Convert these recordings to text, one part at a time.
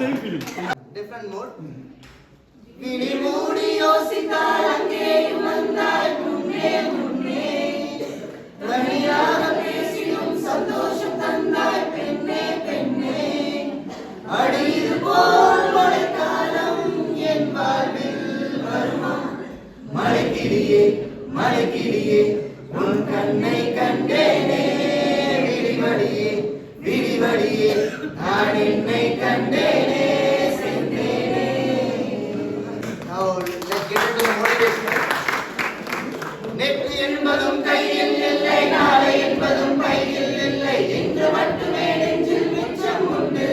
same feeling. Different mode. Vini moodi yosithaal angeyum vandai munne munne Dhaniyaaga pesinum sandosham thandai penne penne Adidu pol madaikkaalam en vaalvil varuma Malaikiliye malaikiliye un kannai kandene vidivadiye vidivadiye naan ennai kandene நெற்றி என்பதும் கையில் இல்லை நாளை என்பதும் பையில் இல்லை என்று மட்டுமே நெஞ்சில் மிச்சம் உண்டு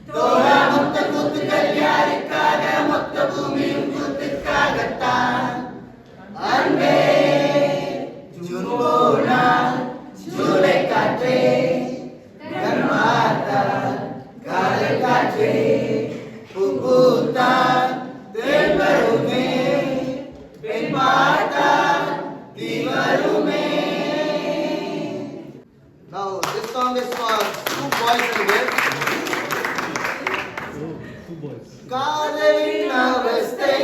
தோழா மொத்த கூத்துக்கள் யாருக்காக மொத்த பூமியும் கூத்துக்காகத்தான் அன்பே ஜூன் போனா ஜூலை காற்றே கண்மாத்தா காதல் காற்றே பூ பூத்தா தேன் வருமே பெண் பார்த்தா Now this song is for two boys and girls. Two boys. காதலின் அவஸ்தை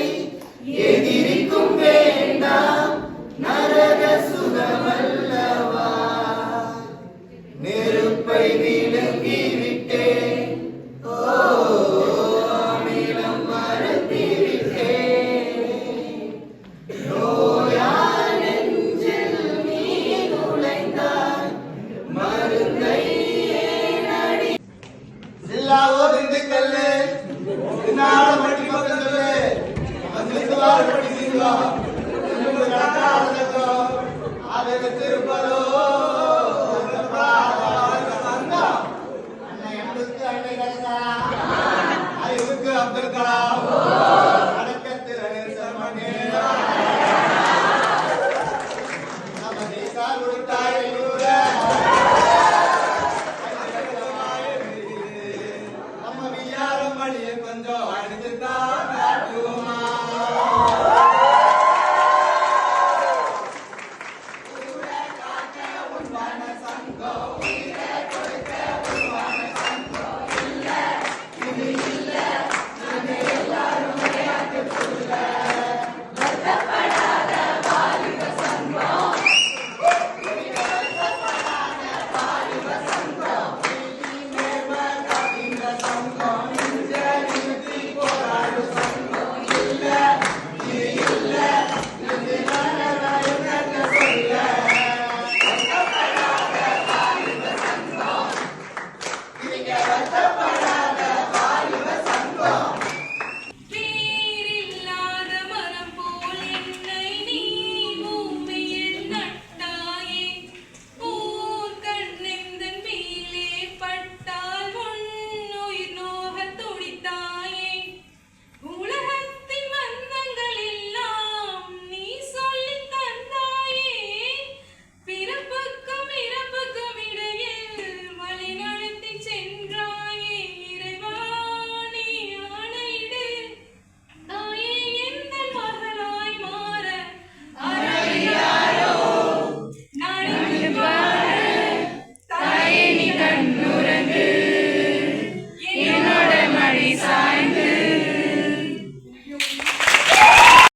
எதிரிக்கும் வேண்டாம் நரக சுகமல்லவா நெருப்பை விழுங்கி விட்டேன் ஓ அமிலம் மறந்து விட்டேன் நோயா நெஞ்சில் நீ நுழைந்தாய் மருந்தை ஏனடி ஜில்லாவோ திண்டுக்கல்லு தின்னால பட்டி பக்கத்துல அந்திக்குவார் பட்டி சிங்கா இன்னும் ராட்டா அழகோ ஆவே திருப்பலோ அப்துல் கலாம் அடக்கத்தில் நம்ம தேசால் உடுத்தாய் நம்ம வியாரம் மணியை கொஞ்சம்